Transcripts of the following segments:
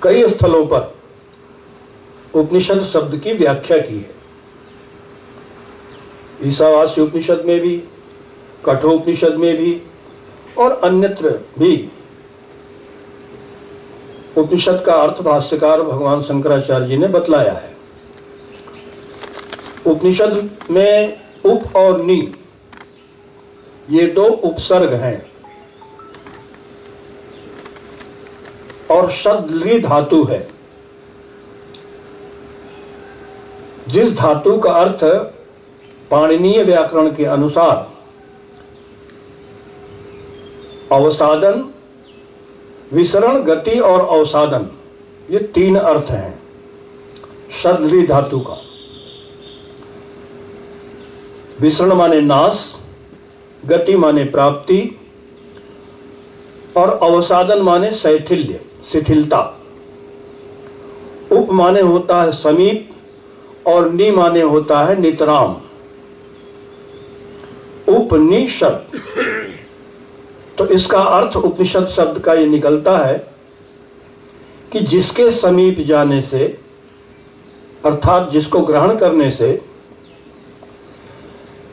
कई स्थलों पर उपनिषद शब्द की व्याख्या की है। ईशावास्य उपनिषद में भी, कठोपनिषद में भी और अन्यत्र भी उपनिषद का अर्थ भाष्यकार भगवान शंकराचार्य जी ने बतलाया है। उपनिषद में उप और नि ये दो उपसर्ग हैं और शब्द ली धातु है। जिस धातु का अर्थ पाणिनीय व्याकरण के अनुसार अवसादन, विसरण, गति और अवसादन, ये तीन अर्थ हैं शद्री धातु का। विसरण माने नाश, गति माने प्राप्ति और अवसादन माने शैथिल्य, शिथिलता। उप माने होता है समीप और नि माने होता है नितराम। उपनिषद, तो इसका अर्थ उपनिषद शब्द का ये निकलता है कि जिसके समीप जाने से, अर्थात जिसको ग्रहण करने से,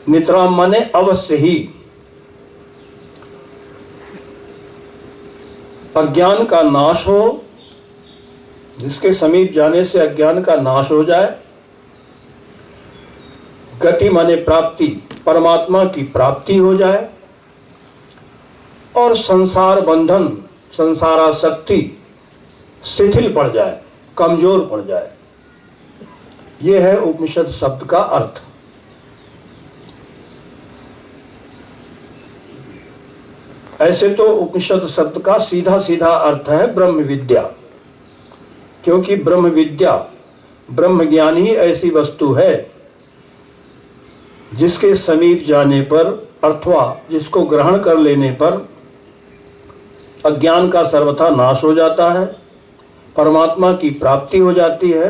नितराम माने अवश्य ही, अज्ञान का नाश हो, जिसके समीप जाने से अज्ञान का नाश हो जाए। गति माने प्राप्ति, परमात्मा की प्राप्ति हो जाए। और संसार बंधन, संसारासक्ति शिथिल पड़ जाए, कमजोर पड़ जाए। यह है उपनिषद शब्द का अर्थ। ऐसे तो उपनिषद शब्द का सीधा सीधा अर्थ है ब्रह्म विद्या, क्योंकि ब्रह्म विद्या, ब्रह्म ज्ञान ही ऐसी वस्तु है जिसके समीप जाने पर अथवा जिसको ग्रहण कर लेने पर अज्ञान का सर्वथा नाश हो जाता है, परमात्मा की प्राप्ति हो जाती है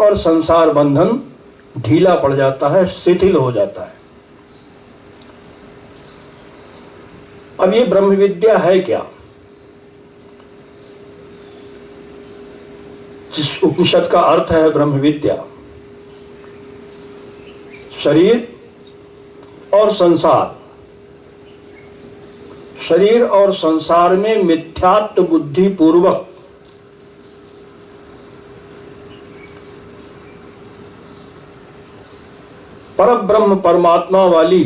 और संसार बंधन ढीला पड़ जाता है, शिथिल हो जाता है। अब ये ब्रह्म विद्या है क्या? जिस उपनिषद का अर्थ है ब्रह्म विद्या, शरीर और संसार, शरीर और संसार में मिथ्यात्व बुद्धि पूर्वक परब्रह्म परमात्मा वाली,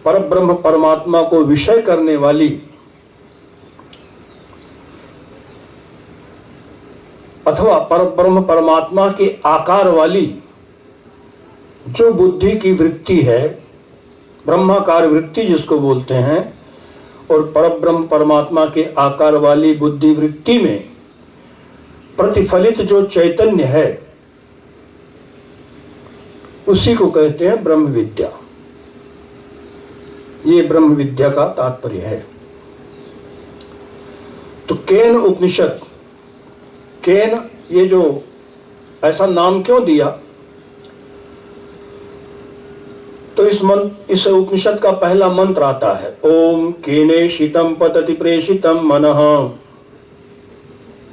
परब्रह्म परमात्मा को विषय करने वाली अथवा परब्रह्म परमात्मा के आकार वाली जो बुद्धि की वृत्ति है, ब्रह्माकार वृत्ति जिसको बोलते हैं, और परब्रह्म परमात्मा के आकार वाली बुद्धि वृत्ति में प्रतिफलित जो चैतन्य है, उसी को कहते हैं ब्रह्म विद्या। ये ब्रह्म विद्या का तात्पर्य है। तो केन उपनिषद, केन ये जो ऐसा नाम क्यों दिया? तो इस उपनिषद का पहला मंत्र आता है, ओम केने शीतम पतति प्रेषितम मनः,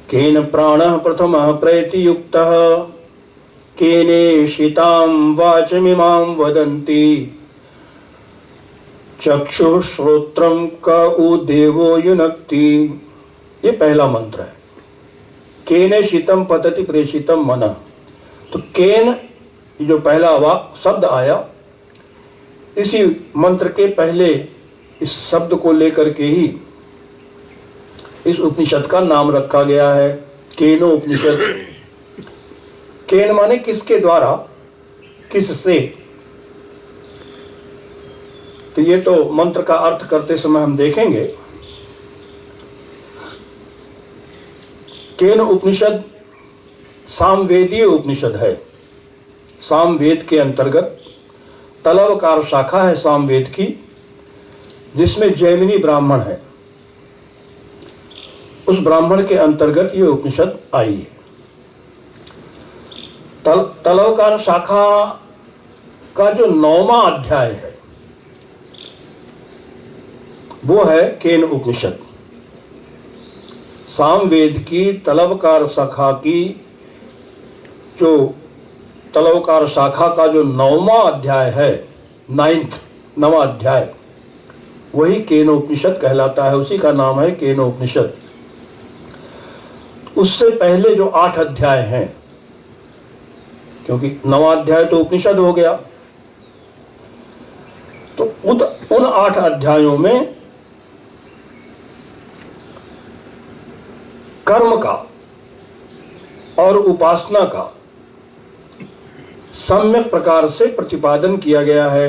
केन प्राणः प्रथमः प्रयति युक्तः, केने शीतां वाचमिमां वदन्ति, चक्षुः श्रोत्रं क उ देवो युनक्ति। ये पहला मंत्र है, केने शीतम पतति प्रेषितम मनः। तो केन जो पहला वाक्य शब्द आया, इसी मंत्र के पहले इस शब्द को लेकर के ही इस उपनिषद का नाम रखा गया है, केनो उपनिषद। केन माने किसके द्वारा, किससे। तो ये तो मंत्र का अर्थ करते समय हम देखेंगे। केन उपनिषद सामवेदीय उपनिषद है। सामवेद के अंतर्गत तलवकार शाखा है सामवेद की, जिसमें जैमिनी ब्राह्मण है। उस ब्राह्मण के अंतर्गत ये उपनिषद आई है। तलवकार शाखा का जो 9वां अध्याय है वो है केन उपनिषद। सामवेद की तलवकार शाखा की जो तलवकार शाखा का जो 9वां अध्याय है, 9वां अध्याय, वही केनोपनिषद कहलाता है। उसी का नाम है केनोपनिषद। उससे पहले जो 8 अध्याय हैं, क्योंकि 9वां अध्याय तो उपनिषद हो गया, तो उन 8 अध्यायों में कर्म का और उपासना का सम्यक प्रकार से प्रतिपादन किया गया है।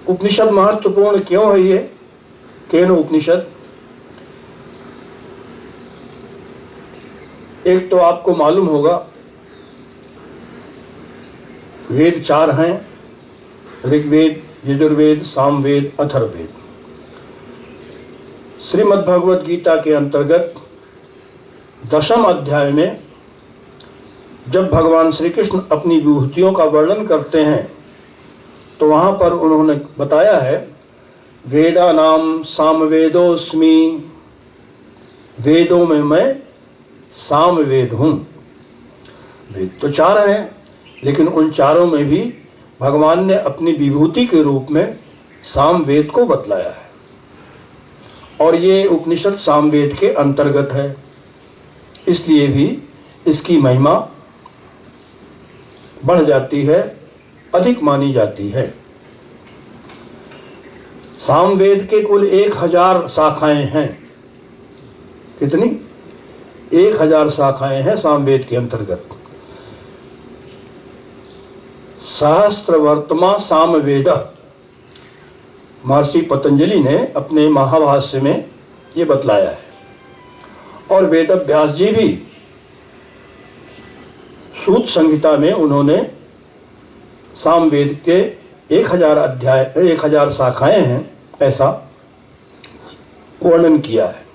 उपनिषद महत्वपूर्ण क्यों है ये केन उपनिषद? एक तो आपको मालूम होगा वेद 4 हैं, ऋग्वेद, यजुर्वेद, सामवेद, अथर्ववेद। श्रीमद् भगवद गीता के अंतर्गत 10वें अध्याय में जब भगवान श्री कृष्ण अपनी विभूतियों का वर्णन करते हैं तो वहाँ पर उन्होंने बताया है, वेदानाम सामवेदोस्मि, वेदों में मैं सामवेद हूँ। वेद तो 4 हैं, लेकिन उन चारों में भी भगवान ने अपनी विभूति के रूप में सामवेद को बतलाया है, और ये उपनिषद सामवेद के अंतर्गत है, इसलिए भी इसकी महिमा बढ़ जाती है, अधिक मानी जाती है। सामवेद के कुल 1000 शाखाएं हैं। कितनी? 1000 शाखाएं हैं सामवेद के अंतर्गत। सहस्त्रवर्तमा सामवेद, महर्षि पतंजलि ने अपने महाभाष्य में ये बतलाया है। और वेद व्यास जी भी सूत संहिता में उन्होंने सामवेद के 1000 अध्याय, 1000 शाखाएं हैं, ऐसा वर्णन किया है।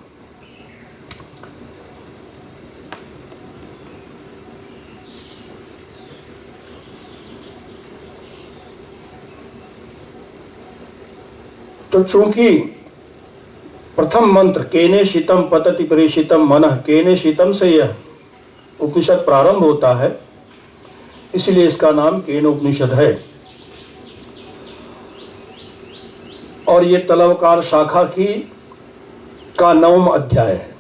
तो चूंकि प्रथम मंत्र केने शीतम पतति प्रेषितम मनः, केने शीतम से यह उपनिषद प्रारंभ होता है, इसलिए इसका नाम केनोपनिषद है। और ये तलवकार शाखा का 9वां अध्याय है।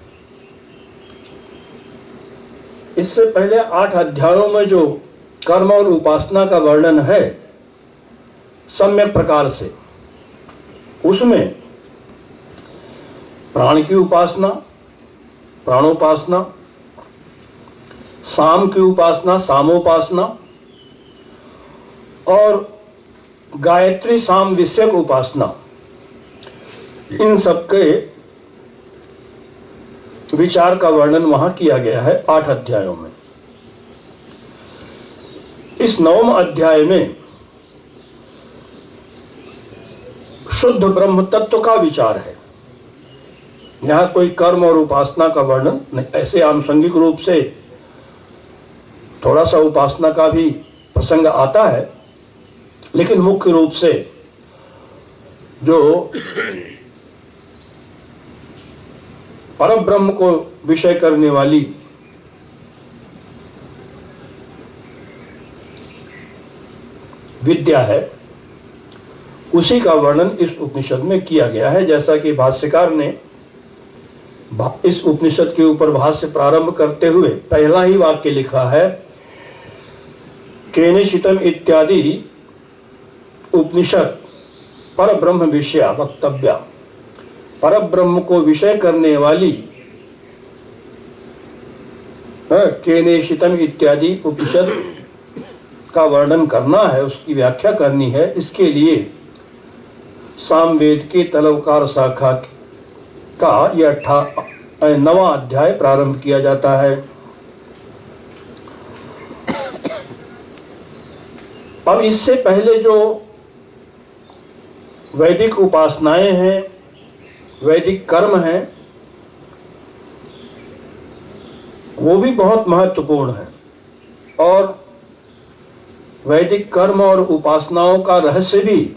इससे पहले 8 अध्यायों में जो कर्म और उपासना का वर्णन है सम्यक प्रकार से, उसमें प्राण की उपासना, प्राणोपासना, साम की उपासना, सामोपासना, और गायत्री साम विषयक उपासना, इन सबके विचार का वर्णन वहां किया गया है 8 अध्यायों में। इस 9वें अध्याय में शुद्ध ब्रह्म तत्व का विचार है। यहां कोई कर्म और उपासना का वर्णन नहीं, ऐसे आनुषंगिक रूप से थोड़ा सा उपासना का भी प्रसंग आता है, लेकिन मुख्य रूप से जो परम ब्रह्म को विषय करने वाली विद्या है, उसी का वर्णन इस उपनिषद में किया गया है। जैसा कि भाष्यकार ने इस उपनिषद के ऊपर भाष्य प्रारंभ करते हुए पहला ही वाक्य लिखा है, केनेशितम इत्यादि उपनिषद पर ब्रह्म विषया वक्तव्या, पर ब्रह्म को विषय करने वाली केनेशितम इत्यादि उपनिषद का वर्णन करना है, उसकी व्याख्या करनी है। इसके लिए सामवेद की तलवकार शाखा का यह 9वां अध्याय प्रारंभ किया जाता है। अब इससे पहले जो वैदिक उपासनाएं हैं, वैदिक कर्म हैं, वो भी बहुत महत्वपूर्ण है, और वैदिक कर्म और उपासनाओं का रहस्य भी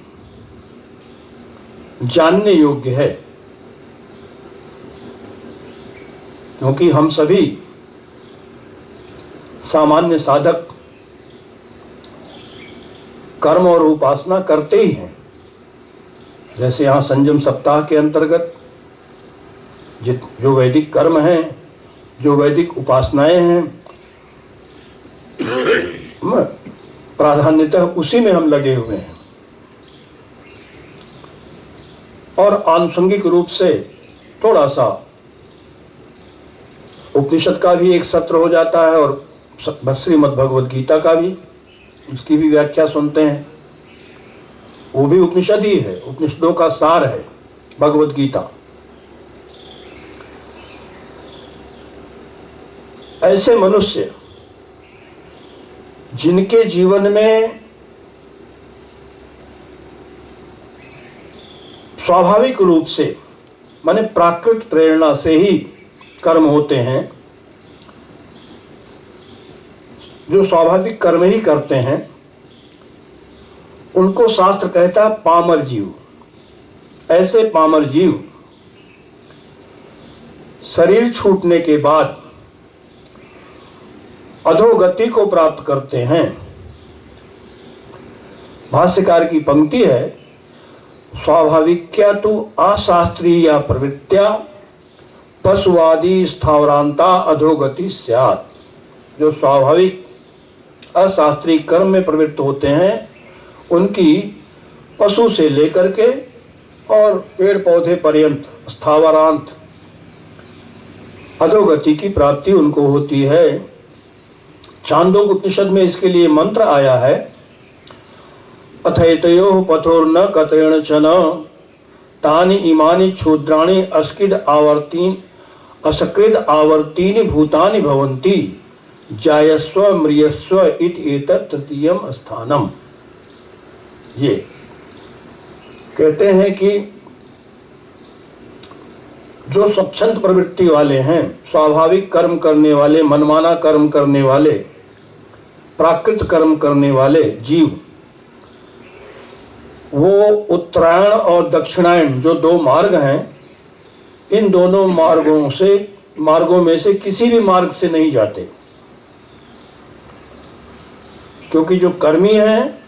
जानने योग्य है। क्योंकि हम सभी सामान्य साधक कर्म और उपासना करते ही हैं। जैसे यहाँ संयम सप्ताह के अंतर्गत जो वैदिक कर्म हैं, जो वैदिक उपासनाएं हैं, प्राधान्यतः उसी में हम लगे हुए हैं। और आनुषंगिक रूप से थोड़ा सा उपनिषद का भी एक सत्र हो जाता है और श्रीमद् भगवद गीता का भी, उसकी भी व्याख्या सुनते हैं। वो भी उपनिषद ही है, उपनिषदों का सार है भगवद गीता। ऐसे मनुष्य जिनके जीवन में स्वाभाविक रूप से माने प्राकृत प्रेरणा से ही कर्म होते हैं, जो स्वाभाविक कर्म ही करते हैं, उनको शास्त्र कहता है पामर जीव। ऐसे पामर जीव शरीर छूटने के बाद अधोगति को प्राप्त करते हैं। भाष्यकार की पंक्ति है, स्वाभाविक्या तु अशास्त्रीय प्रवृत्त्या पशुवादी स्थावरांता अधोगति स्यात्। जो स्वाभाविक अशास्त्रीय कर्म में प्रवृत्त होते हैं, उनकी पशु से लेकर के और पेड़ पौधे पर्यंत स्थावरांत अधोगति की प्राप्ति उनको होती है। छांदोग्य उपनिषद में इसके लिए मंत्र आया है, अथैतयोः पथोर्न कतरेण च न तानि इमानि क्षुद्राणि असकृद आवर्तीनि भूतानि भवन्ति जायस्व म्रियस्व इति एतत् तृतीयम स्थानम। ये कहते हैं कि जो स्वच्छंद प्रवृत्ति वाले हैं, स्वाभाविक कर्म करने वाले, मनमाना कर्म करने वाले, प्राकृत कर्म करने वाले जीव, वो उत्तरायण और दक्षिणायन जो दो मार्ग हैं, इन दोनों मार्गों में से किसी भी मार्ग से नहीं जाते। क्योंकि जो कर्मी हैं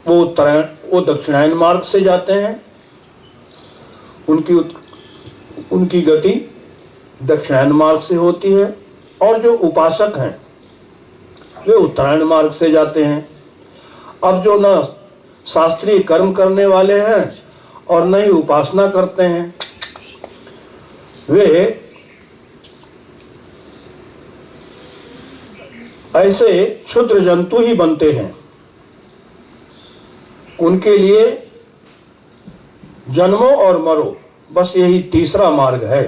वो दक्षिणायन मार्ग से जाते हैं, उनकी गति दक्षिणायन मार्ग से होती है, और जो उपासक हैं वे उत्तरायण मार्ग से जाते हैं। अब जो न शास्त्रीय कर्म करने वाले हैं और न ही उपासना करते हैं, वे ऐसे क्षुद्र जंतु ही बनते हैं। उनके लिए जन्मो और मरो, बस यही तीसरा मार्ग है।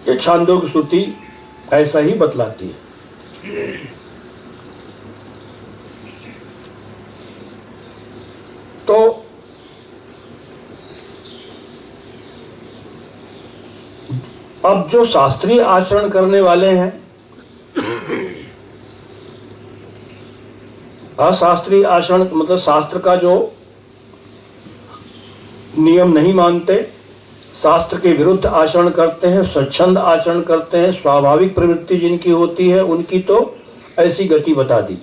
ये छांदोग्य श्रुति ऐसा ही बतलाती है। तो अब जो शास्त्रीय आचरण करने वाले हैं, अशास्त्रीय आचरण मतलब शास्त्र का जो नियम नहीं मानते, शास्त्र के विरुद्ध आचरण करते हैं, स्वच्छंद आचरण करते हैं, स्वाभाविक प्रवृत्ति जिनकी होती है, उनकी तो ऐसी गति बता दी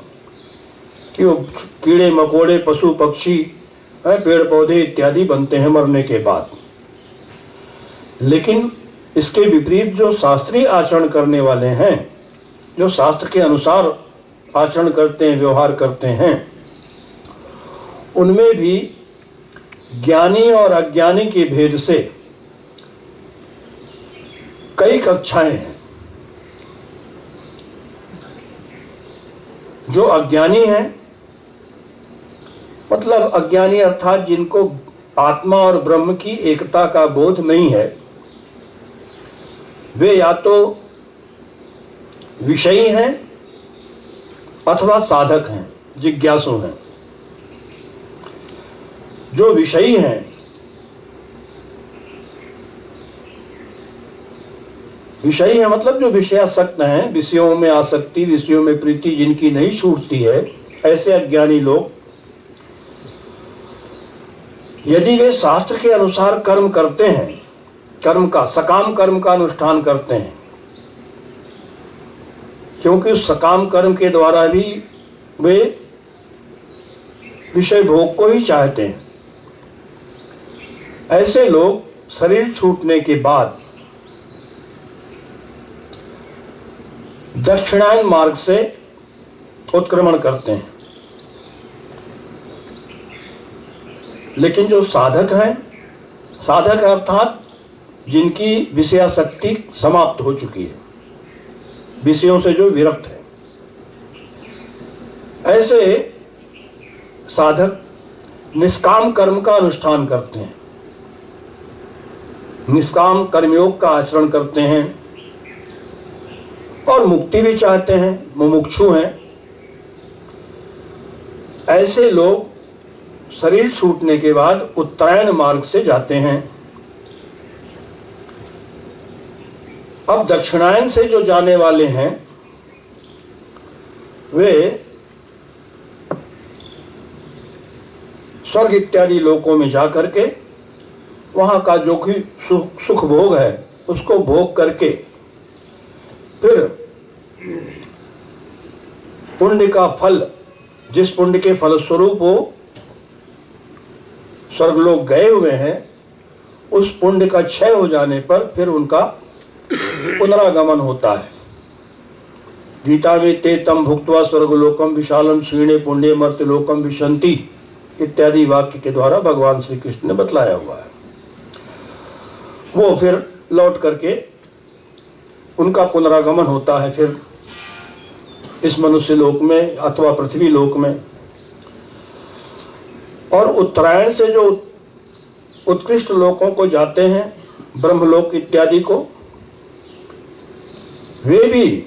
कि वो कीड़े मकोड़े, पशु पक्षी, पेड़ पौधे इत्यादि बनते हैं मरने के बाद। लेकिन इसके विपरीत जो शास्त्रीय आचरण करने वाले हैं, जो शास्त्र के अनुसार आचरण करते हैं, व्यवहार करते हैं, उनमें भी ज्ञानी और अज्ञानी के भेद से कई कक्षाएं हैं। जो अज्ञानी हैं, मतलब अज्ञानी अर्थात जिनको आत्मा और ब्रह्म की एकता का बोध नहीं है, वे या तो विषयी हैं अथवा साधक हैं, जिज्ञासु हैं। जो विषयी हैं, विषयी है मतलब जो विषयासक्त हैं, विषयों में आसक्ति, विषयों में प्रीति जिनकी नहीं छूटती है, ऐसे अज्ञानी लोग यदि वे शास्त्र के अनुसार कर्म करते हैं कर्म का, सकाम कर्म का अनुष्ठान करते हैं, क्योंकि उस सकाम कर्म के द्वारा भी वे विषय भोग को ही चाहते हैं। ऐसे लोग शरीर छूटने के बाद दक्षिणायन मार्ग से उत्क्रमण करते हैं। लेकिन जो साधक हैं, साधक अर्थात जिनकी विषयासक्ति समाप्त हो चुकी है, विषयों से जो विरक्त है, ऐसे साधक निष्काम कर्म का अनुष्ठान करते हैं, निष्काम कर्मयोग का आचरण करते हैं और मुक्ति भी चाहते हैं, मुमुक्षु हैं। ऐसे लोग शरीर छूटने के बाद उत्तरायण मार्ग से जाते हैं। अब दक्षिणायन से जो जाने वाले हैं वे स्वर्ग इत्यादि लोकों में जाकर के वहां का जो कि सुख भोग है उसको भोग करके फिर पुण्य का फल, जिस पुण्य के फलस्वरूप वो स्वर्गलोक गए हुए हैं, उस पुण्य का क्षय हो जाने पर फिर उनका पुनरागमन होता है। गीता में ते तम भुक्त्वा स्वर्गलोकम विशालम क्षीणे पुण्य मर्त्यलोकम विशंति इत्यादि वाक्य के द्वारा भगवान श्री कृष्ण ने बतलाया हुआ है। वो फिर लौट करके उनका पुनरागमन होता है फिर इस मनुष्य लोक में अथवा पृथ्वी लोक में। और उत्तरायण से जो उत्कृष्ट लोकों को जाते हैं, ब्रह्मलोक इत्यादि को, वे भी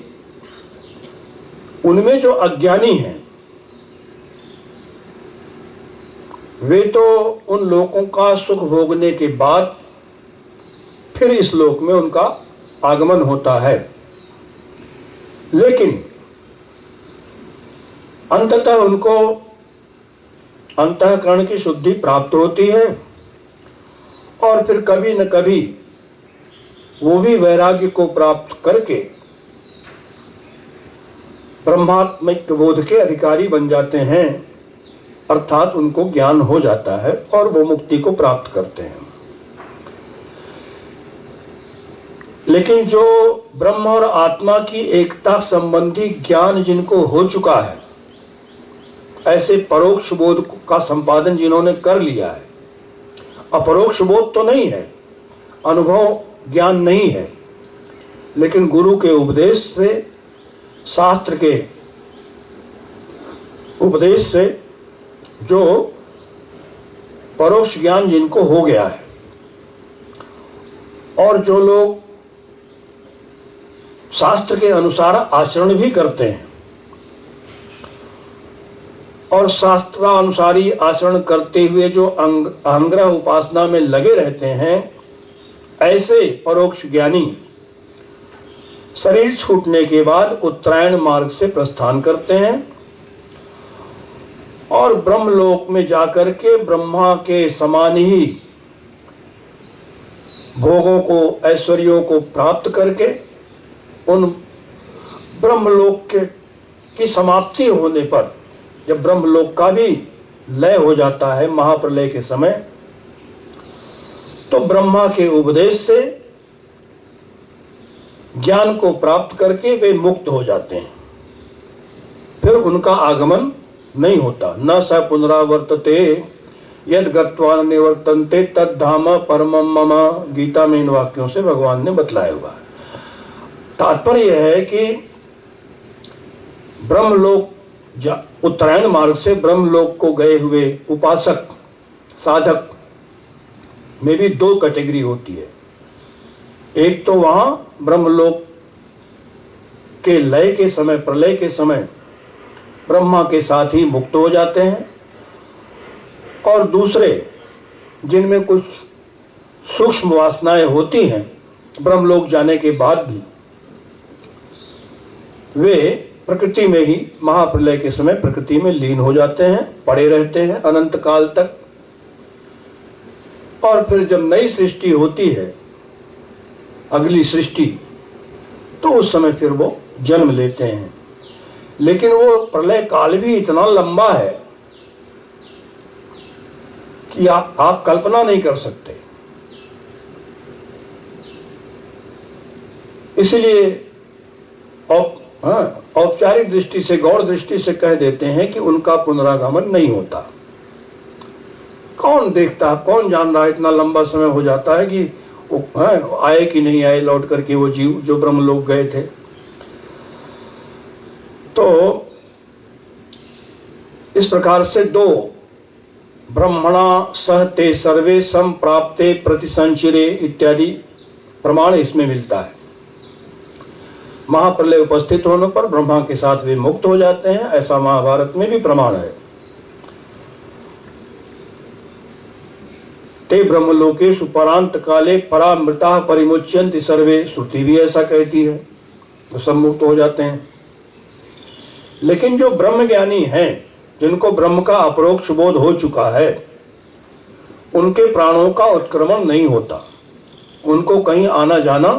उनमें जो अज्ञानी हैं वे तो उन लोकों का सुख भोगने के बाद फिर इस लोक में उनका आगमन होता है। लेकिन अंततः उनको अंतःकरण की शुद्धि प्राप्त होती है और फिर कभी न कभी वो भी वैराग्य को प्राप्त करके ब्रह्मात्मिक बोध के अधिकारी बन जाते हैं, अर्थात उनको ज्ञान हो जाता है और वो मुक्ति को प्राप्त करते हैं। लेकिन जो ब्रह्म और आत्मा की एकता संबंधी ज्ञान जिनको हो चुका है, ऐसे परोक्ष बोध का संपादन जिन्होंने कर लिया है, अपरोक्ष बोध तो नहीं है, अनुभव ज्ञान नहीं है, लेकिन गुरु के उपदेश से, शास्त्र के उपदेश से जो परोक्ष ज्ञान जिनको हो गया है, और जो लोग शास्त्र के अनुसार आचरण भी करते हैं और शास्त्रानुसारी आचरण करते हुए जो अहंग्रह उपासना में लगे रहते हैं, ऐसे परोक्ष ज्ञानी शरीर छूटने के बाद उत्तरायण मार्ग से प्रस्थान करते हैं और ब्रह्मलोक में जाकर के ब्रह्मा के समान ही भोगों को, ऐश्वर्यों को प्राप्त करके उन ब्रह्मलोक की समाप्ति होने पर, जब ब्रह्मलोक का भी लय हो जाता है महाप्रलय के समय, तो ब्रह्मा के उपदेश से ज्ञान को प्राप्त करके वे मुक्त हो जाते हैं। फिर उनका आगमन नहीं होता। न स पुनरावर्तते यद गत्वा निवर्तन्ते तद धाम परमम मम, गीता में इन वाक्यों से भगवान ने बतलाया हुआ है। तात्पर्य यह है कि ब्रह्मलोक, उत्तरायण मार्ग से ब्रह्मलोक को गए हुए उपासक, साधक में भी दो कैटेगरी होती है। एक तो वहां ब्रह्मलोक के लय के समय, प्रलय के समय ब्रह्मा के साथ ही मुक्त हो जाते हैं, और दूसरे जिनमें कुछ सूक्ष्म वासनाएं होती हैं ब्रह्मलोक जाने के बाद भी, वे प्रकृति में ही महाप्रलय के समय प्रकृति में लीन हो जाते हैं, पड़े रहते हैं अनंत काल तक। और फिर जब नई सृष्टि होती है अगली सृष्टि, तो उस समय फिर वो जन्म लेते हैं। लेकिन वो प्रलय काल भी इतना लंबा है कि आप कल्पना नहीं कर सकते। इसलिए औपचारिक दृष्टि से, गौड़ दृष्टि से कह देते हैं कि उनका पुनरागमन नहीं होता। कौन देखता है, कौन जान रहा है, इतना लंबा समय हो जाता है कि वो आए कि नहीं आए लौट करके वो जीव जो ब्रह्मलोक गए थे। तो इस प्रकार से दो ब्रह्मणा सह ते सर्वे संप्राप्ते प्रतिसंचिरे इत्यादि प्रमाण इसमें मिलता है। महाप्रलय उपस्थित होने पर ब्रह्मा के साथ वे मुक्त हो जाते हैं, ऐसा महाभारत में भी प्रमाण है। ते ब्रह्मलोकेषु परांत काले परामृता परिमुच्यन्ति सर्वे, श्रुति भी ऐसा कहती है, वो सब मुक्त हो जाते हैं। लेकिन जो ब्रह्म ज्ञानी हैं, जिनको ब्रह्म का अपरोक्ष बोध हो चुका है, उनके प्राणों का उत्क्रमण नहीं होता, उनको कहीं आना जाना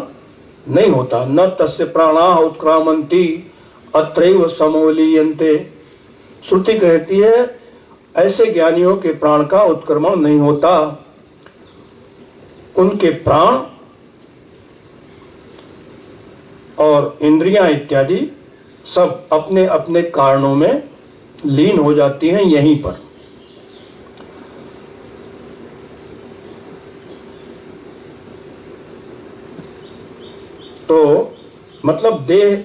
नहीं होता। न तस्य प्राणाः उत्क्रामन्ति अत्रैव समोलीयन्ते। श्रुति कहती है ऐसे ज्ञानियों के प्राण का उत्क्रमण नहीं होता, उनके प्राण और इंद्रियां इत्यादि सब अपने अपने कारणों में लीन हो जाती हैं यहीं पर। तो मतलब देह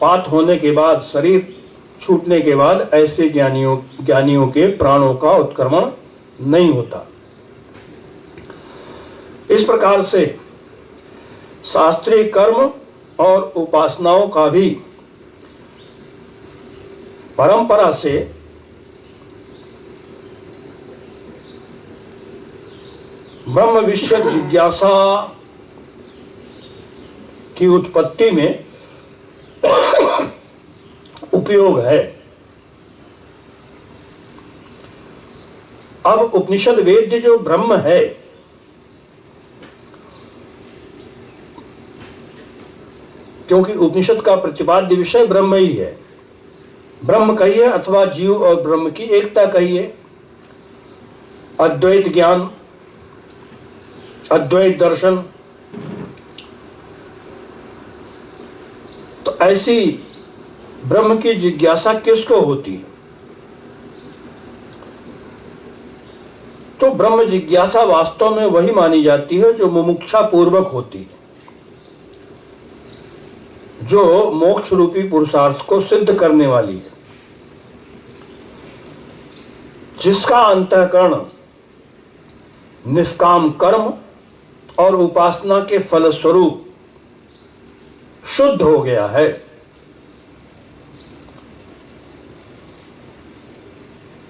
पात होने के बाद, शरीर छूटने के बाद ऐसे ज्ञानियों के प्राणों का उत्क्रमण नहीं होता। इस प्रकार से शास्त्रीय कर्म और उपासनाओं का भी परंपरा से ब्रह्म विषयक जिज्ञासा की उत्पत्ति में उपयोग है। अब उपनिषद वेद्य जो ब्रह्म है, क्योंकि उपनिषद का प्रतिपाद्य विषय ब्रह्म ही है, ब्रह्म कहिए अथवा जीव और ब्रह्म की एकता कहिए, अद्वैत ज्ञान, अद्वैत दर्शन, तो ऐसी ब्रह्म की जिज्ञासा किसको होती है? तो ब्रह्म जिज्ञासा वास्तव में वही मानी जाती है जो मुमुक्षा पूर्वक होती है, जो मोक्ष रूपी पुरुषार्थ को सिद्ध करने वाली है, जिसका अंतःकरण निष्काम कर्म और उपासना के फलस्वरूप शुद्ध हो गया है।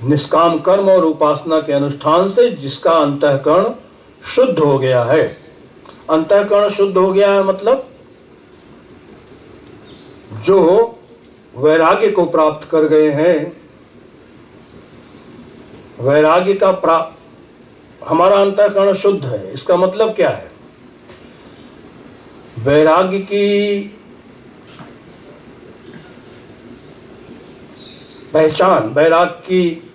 निष्काम कर्म और उपासना के अनुष्ठान से जिसका अंतःकरण शुद्ध हो गया है। अंतःकरण शुद्ध हो गया है मतलब जो वैराग्य को प्राप्त कर गए हैं, वैराग्य का हमारा अंतःकरण शुद्ध है। इसका मतलब क्या है? वैराग्य की पहचान, वैराग्य की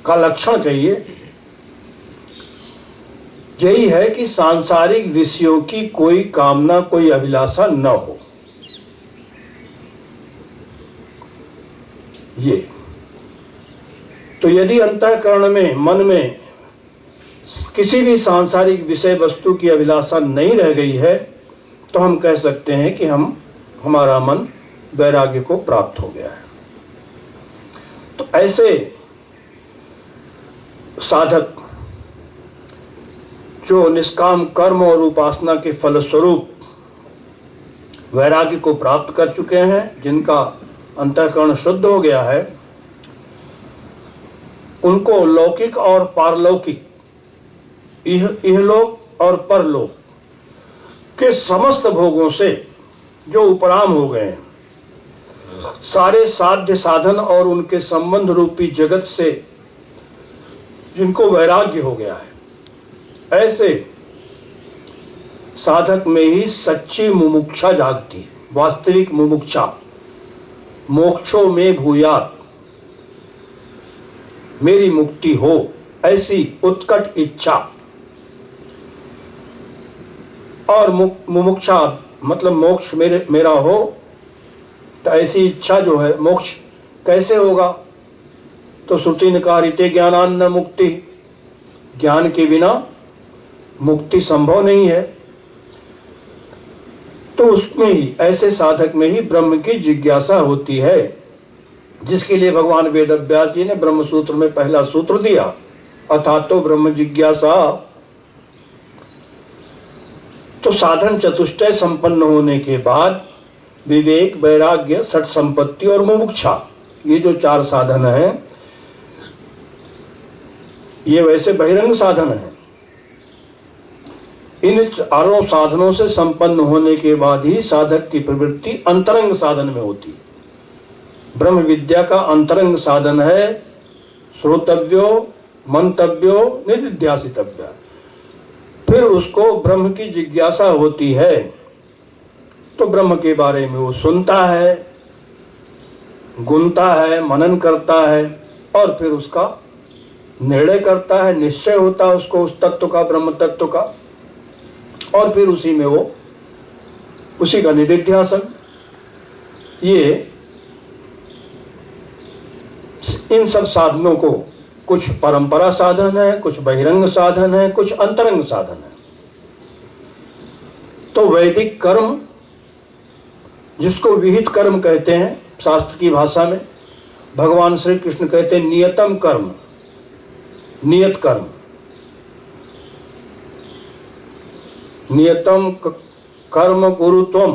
का लक्षण कहिए, यही है कि सांसारिक विषयों की कोई कामना, कोई अभिलाषा न हो। ये तो यदि अंतःकरण में, मन में किसी भी सांसारिक विषय वस्तु की अभिलाषा नहीं रह गई है, तो हम कह सकते हैं कि हमारा मन वैराग्य को प्राप्त हो गया है। तो ऐसे साधक जो निष्काम कर्म और उपासना के फलस्वरूप वैराग्य को प्राप्त कर चुके हैं, जिनका अंतःकरण शुद्ध हो गया है, उनको लौकिक और पारलौकिक, इहलोक और परलोक के समस्त भोगों से जो उपराम हो गए हैं, सारे साध्य साधन और उनके संबंध रूपी जगत से जिनको वैराग्य हो गया है, ऐसे साधक में ही सच्ची मुमुक्षा जागती है। वास्तविक मुमुक्षा, मोक्षो में भूयात, मेरी मुक्ति हो, ऐसी उत्कट इच्छा। और मुमुक्षा मतलब मोक्ष मेरा हो, तो ऐसी इच्छा जो है, मोक्ष कैसे होगा? तो श्रुति ने कहा रीते ज्ञानान्न मुक्ति, ज्ञान के बिना मुक्ति संभव नहीं है। तो उसमें ही, ऐसे साधक में ही ब्रह्म की जिज्ञासा होती है, जिसके लिए भगवान वेदव्यास जी ने ब्रह्म सूत्र में पहला सूत्र दिया, अथातो ब्रह्म जिज्ञासा। तो साधन चतुष्टय संपन्न होने के बाद विवेक, वैराग्य, षट संपत्ति और मुमुक्षा, ये जो 4 साधन हैं, ये वैसे बहिरंग साधन हैं। इन चारों साधनों से संपन्न होने के बाद ही साधक की प्रवृत्ति अंतरंग साधन में होती है। ब्रह्म विद्या का अंतरंग साधन है श्रोतव्यो, मंतव्यो, निधिध्यासितव्य। फिर उसको ब्रह्म की जिज्ञासा होती है, तो ब्रह्म के बारे में वो सुनता है, गुनता है, मनन करता है, और फिर उसका निर्णय करता है, निश्चय होता है उसको उस तत्व का, ब्रह्म तत्व का, और फिर उसी में वो, उसी का निधिध्यासन। ये इन सब साधनों को, कुछ परंपरा साधन है, कुछ बहिरंग साधन है, कुछ अंतरंग साधन है। तो वैदिक कर्म, जिसको विहित कर्म कहते हैं शास्त्र की भाषा में, भगवान श्री कृष्ण कहते हैं नियतम कर्म, नियत कर्म। नियतम कर्म कुरु त्वम,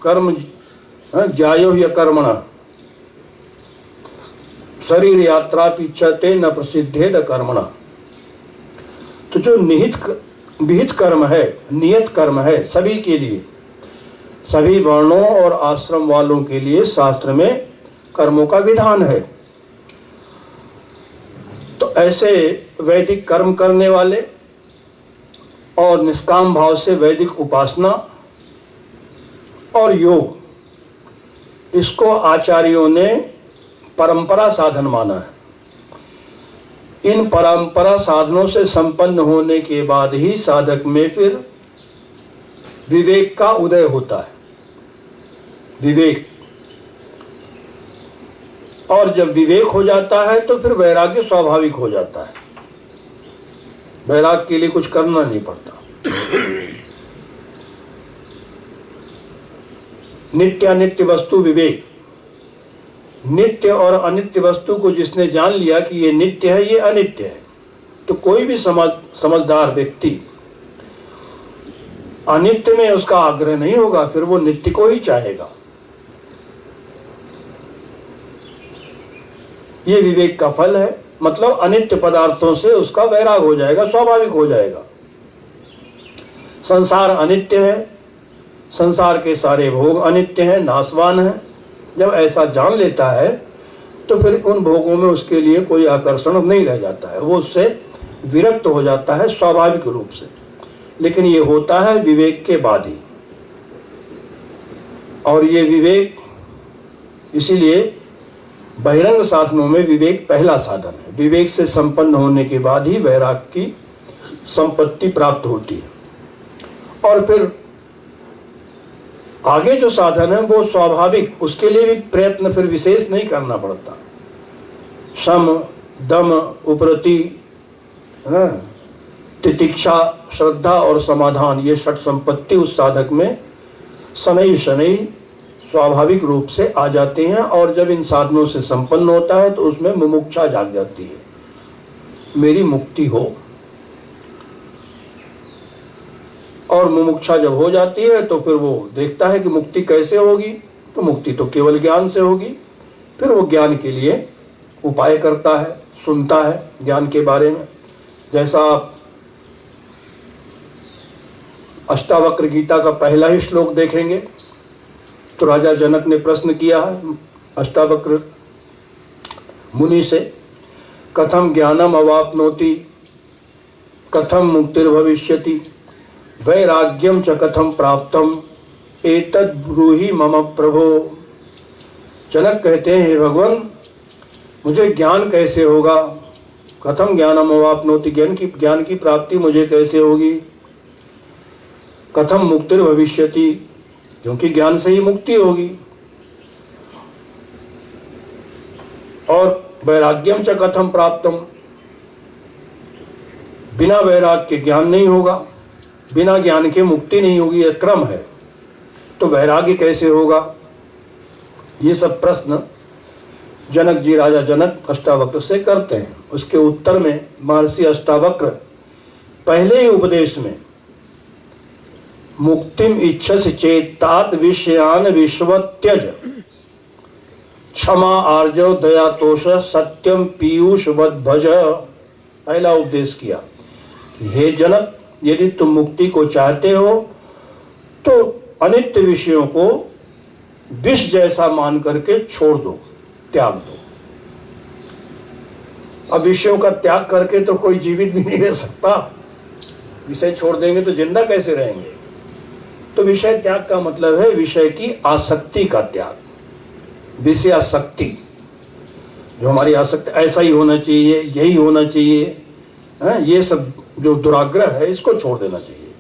कर्म जायो ह्य कर्मणा, शरीर यात्रा पिछते न प्रसिद्धेद कर्मणा। तो जो विहित कर्म है, नियत कर्म है, सभी के लिए, सभी वर्णों और आश्रम वालों के लिए शास्त्र में कर्मों का विधान है। तो ऐसे वैदिक कर्म करने वाले और निष्काम भाव से वैदिक उपासना और योग, इसको आचार्यों ने परंपरा साधन माना है। इन परंपरा साधनों से संपन्न होने के बाद ही साधक में फिर विवेक का उदय होता है। विवेक, और जब विवेक हो जाता है तो फिर वैराग्य स्वाभाविक हो जाता है। वैराग के लिए कुछ करना नहीं पड़ता। नित्य अनित्य वस्तु विवेक, नित्य और अनित्य वस्तु को जिसने जान लिया कि ये नित्य है, ये अनित्य है, तो कोई भी समझदार व्यक्ति अनित्य में उसका आग्रह नहीं होगा, फिर वो नित्य को ही चाहेगा। ये विवेक का फल है। मतलब अनित्य पदार्थों से उसका वैराग हो जाएगा, स्वाभाविक हो जाएगा। संसार अनित्य है, संसार के सारे भोग अनित्य हैं, नाशवान हैं। जब ऐसा जान लेता है तो फिर उन भोगों में उसके लिए कोई आकर्षण नहीं रह जाता है, वो उससे विरक्त हो जाता है स्वाभाविक रूप से। लेकिन ये होता है विवेक के बाद ही। और ये विवेक, इसीलिए बहिरंग साधनों में विवेक पहला साधन है। विवेक से संपन्न होने के बाद ही वैराग की संपत्ति प्राप्त होती है। और फिर आगे जो साधन है वो स्वाभाविक, उसके लिए भी प्रयत्न फिर विशेष नहीं करना पड़ता। शम, दम, उपरति, तितिक्षा, श्रद्धा और समाधान, ये षट संपत्ति उस साधक में शनैः शनैः स्वाभाविक रूप से आ जाते हैं। और जब इन साधनों से संपन्न होता है तो उसमें मुमुक्षा जाग जाती है, मेरी मुक्ति हो। और मुमुक्षा जब हो जाती है तो फिर वो देखता है कि मुक्ति कैसे होगी, तो मुक्ति तो केवल ज्ञान से होगी। फिर वो ज्ञान के लिए उपाय करता है, सुनता है ज्ञान के बारे में। जैसा आप अष्टावक्र गीता का पहला ही श्लोक देखेंगे तो राजा जनक ने प्रश्न किया है, अष्टावक्र मुनि से, कथम ज्ञानम अवाप्नोति, कथम मुक्तिर्भविष्यति, वैराग्यम च कथम प्राप्तम, एतद् ब्रूहि मम प्रभो। जनक कहते हैं, हे भगवान, मुझे ज्ञान कैसे होगा? कथम ज्ञानम अवाप्नोति, ज्ञान की प्राप्ति मुझे कैसे होगी? कथम मुक्तिर्भविष्यति, क्योंकि ज्ञान से ही मुक्ति होगी। और वैराग्यम च कथम प्राप्तम, बिना वैराग्य के ज्ञान नहीं होगा, बिना ज्ञान के मुक्ति नहीं होगी, यह क्रम है। तो वैराग्य कैसे होगा? ये सब प्रश्न जनक जी, राजा जनक अष्टावक्र से करते हैं। उसके उत्तर में महर्षि अष्टावक्र पहले ही उपदेश में मुक्तिम इच्छसि चेतात विषयान विश्वत्यज, क्षमा आर्जव दया तोष सत्यम पीयूष वद भज, पहला उपदेश किया कि हे जनक, यदि तुम मुक्ति को चाहते हो तो अनित्य विषयों को विष जैसा मान करके छोड़ दो, त्याग दो। अब विषयों का त्याग करके तो कोई जीवित भी नहीं रह सकता, विषय छोड़ देंगे तो जिंदा कैसे रहेंगे? तो विषय त्याग का मतलब है विषय की आसक्ति का त्याग, विषयासक्ति, जो हमारी आसक्ति, ऐसा ही होना चाहिए, यही होना चाहिए, ये सब जो दुराग्रह है इसको छोड़ देना चाहिए।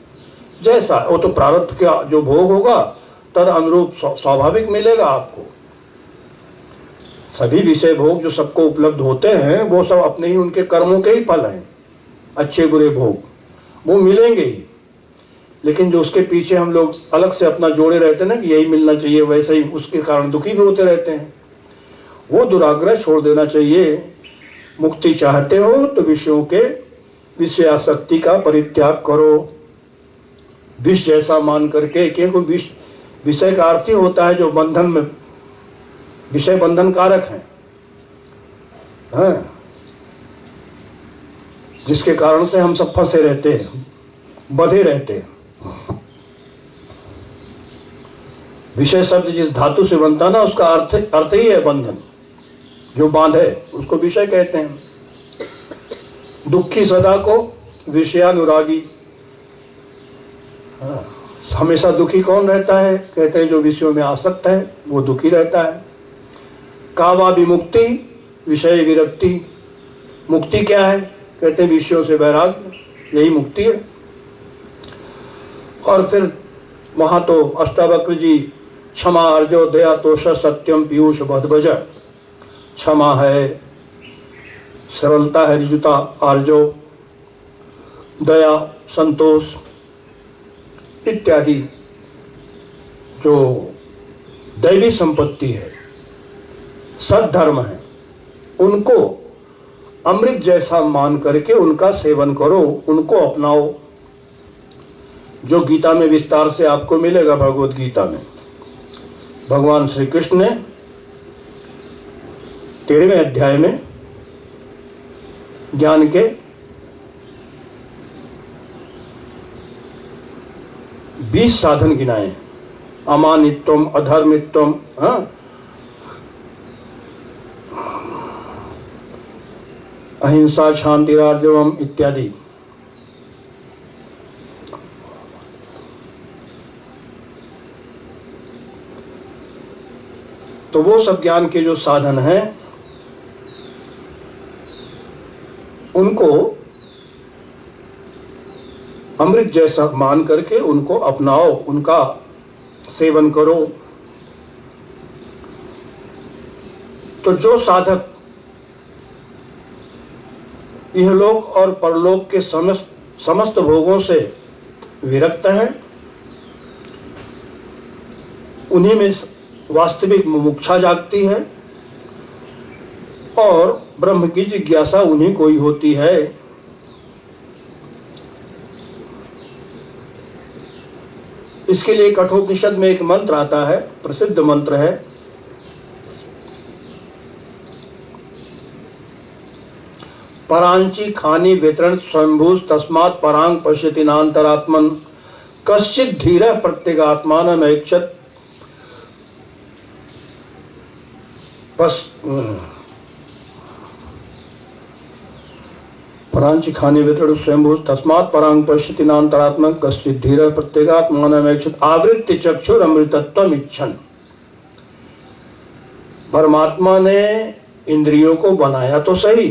जैसा वो तो प्रारब्ध का जो भोग होगा तद अनुरूप स्वाभाविक मिलेगा आपको। सभी विषय भोग जो सबको उपलब्ध होते हैं वो सब अपने ही उनके कर्मों के ही फल हैं, अच्छे बुरे भोग वो मिलेंगे ही। लेकिन जो उसके पीछे हम लोग अलग से अपना जोड़े रहते हैं ना कि यही मिलना चाहिए, वैसे ही उसके कारण दुखी भी होते रहते हैं, वो दुराग्रह छोड़ देना चाहिए। मुक्ति चाहते हो तो विषयों के विषयासक्ति का परित्याग करो, विष जैसा मान करके, क्योंकि विषय का अर्थ ही होता है जो बंधन में, विषय बंधन कारक है, जिसके कारण से हम सब फंसे रहते हैं, बंधे रहते हैं। विषय शब्द जिस धातु से बनता ना उसका अर्थ ही है बंधन, जो बांध है उसको विषय कहते हैं। दुखी सदा को विषयानुरागी, हमेशा दुखी कौन रहता है? कहते हैं जो विषयों में आसक्त है वो दुखी रहता है। कावा विमुक्ति विषय विरक्ति, मुक्ति क्या है? कहते हैं विषयों से वैराग्य, यही मुक्ति है। और फिर वहाँ तो अष्टावक्र जी क्षमा अर्जो दया तोष सत्यम पीयूष वद भज, क्षमा है, सरलता है, ऋजुता आर्जो, दया संतोष इत्यादि जो दैवी संपत्ति है, सद्धर्म है, उनको अमृत जैसा मान करके उनका सेवन करो, उनको अपनाओ। जो गीता में विस्तार से आपको मिलेगा, भगवत गीता में भगवान श्री कृष्ण ने 13वें अध्याय में ज्ञान के 20 साधन गिनाए, अमानित्वम, अधर्मित्वम, अहिंसा, शांतिरार्जवम इत्यादि। तो वो सब ज्ञान के जो साधन हैं उनको अमृत जैसा मान करके उनको अपनाओ, उनका सेवन करो। तो जो साधक इहलोक और परलोक के समस्त भोगों से विरक्त हैं, उन्हीं में वास्तविक मुमुक्षा जागती है और ब्रह्म की जिज्ञासा उन्हीं को ही होती है। इसके लिए कठोपनिषद में एक मंत्र आता है, प्रसिद्ध मंत्र है, परांची खानी वितरण स्वयंभूस तस्मात् परांग पश्यति नान्तरात्मन कश्चित् धीरः प्रत्यगात्मानमैक्षत बस परांचि खाने वितरण स्वयंभू तस्मात् परांग पश्यति नान्तरात्मक कश्चित् धीरः प्रत्यगात्मानमेक्षत आवृत्य चक्षुर अमृतत्वम इच्छन। परमात्मा ने इंद्रियों को बनाया तो सही,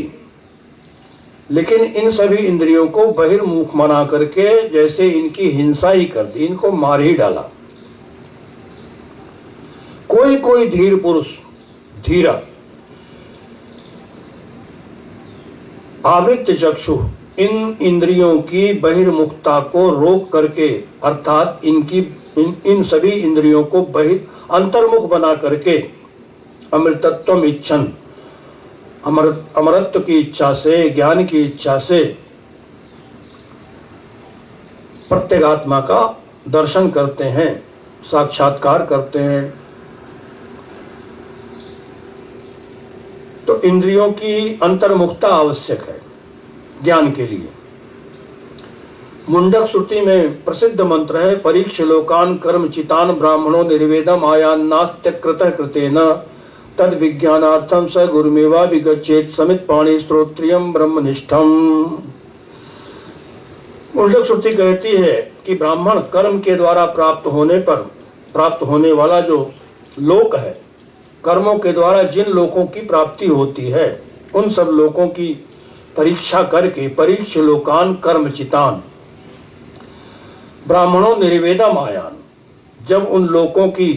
लेकिन इन सभी इंद्रियों को बहिर्मुख बना करके जैसे इनकी हिंसा ही कर दी, इनको मार ही डाला। कोई कोई धीर पुरुष धीरा आवृत्य चक्षु इन इंद्रियों की बहिर्मुखता को रोक करके, अर्थात इन सभी इंद्रियों को अंतर्मुख बना करके अमृतत्वम इच्छन, अमरत्व की इच्छा से, ज्ञान की इच्छा से प्रत्यगात्मा का दर्शन करते हैं, साक्षात्कार करते हैं। तो इंद्रियों की अंतर्मुखता आवश्यक है ज्ञान के लिए। मुंडक श्रुति में प्रसिद्ध मंत्र है, परीक्ष लोकान कर्म चितान ब्राह्मणो निर्वेदम आयान्नास्त्य कृतः कृतेन तद विज्ञानार्थम स गुरुमेवा विगच्छेत समित पाणी श्रोत्रियम ब्रह्मनिष्ठम। मुंडक श्रुति कहती है कि ब्राह्मण कर्म के द्वारा प्राप्त होने वाला जो लोक है, कर्मों के द्वारा जिन लोकों की प्राप्ति होती है, उन सब लोकों की परीक्षा करके, परीक्ष लोकान कर्मचितान ब्राह्मणों निर्वेदम आयान, जब उन लोकों की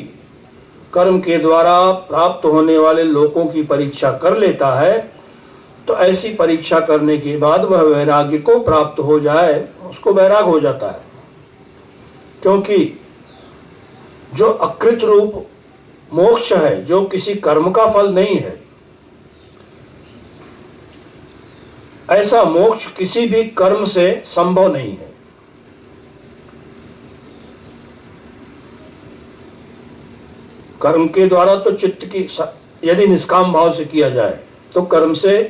कर्म के द्वारा प्राप्त होने वाले लोकों की परीक्षा कर लेता है, तो ऐसी परीक्षा करने के बाद वह वैराग्य को प्राप्त हो जाए, उसको वैराग हो जाता है। क्योंकि जो अकृत रूप मोक्ष है, जो किसी कर्म का फल नहीं है, ऐसा मोक्ष किसी भी कर्म से संभव नहीं है। कर्म के द्वारा तो चित्त की, यदि निष्काम भाव से किया जाए तो कर्म से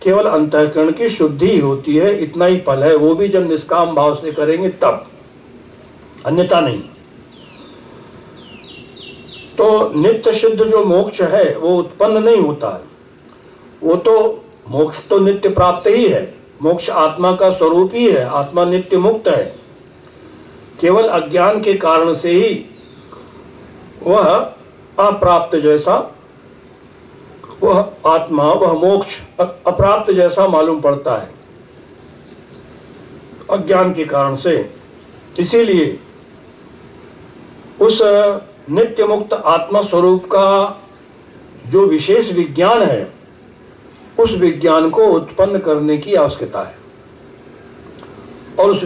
केवल अंतःकरण की शुद्धि ही होती है, इतना ही फल है, वो भी जब निष्काम भाव से करेंगे तब, अन्यथा नहीं। तो नित्य शुद्ध जो मोक्ष है वो उत्पन्न नहीं होता है, वो तो मोक्ष तो नित्य प्राप्त ही है, मोक्ष आत्मा का स्वरूप ही है, आत्मा नित्य मुक्त है। केवल अज्ञान के कारण से ही वह अप्राप्त जैसा, वह आत्मा, वह मोक्ष अप्राप्त जैसा मालूम पड़ता है अज्ञान के कारण से। इसीलिए उस नित्य मुक्त आत्मा स्वरूप का जो विशेष विज्ञान है, उस विज्ञान को उत्पन्न करने की आवश्यकता है। और उस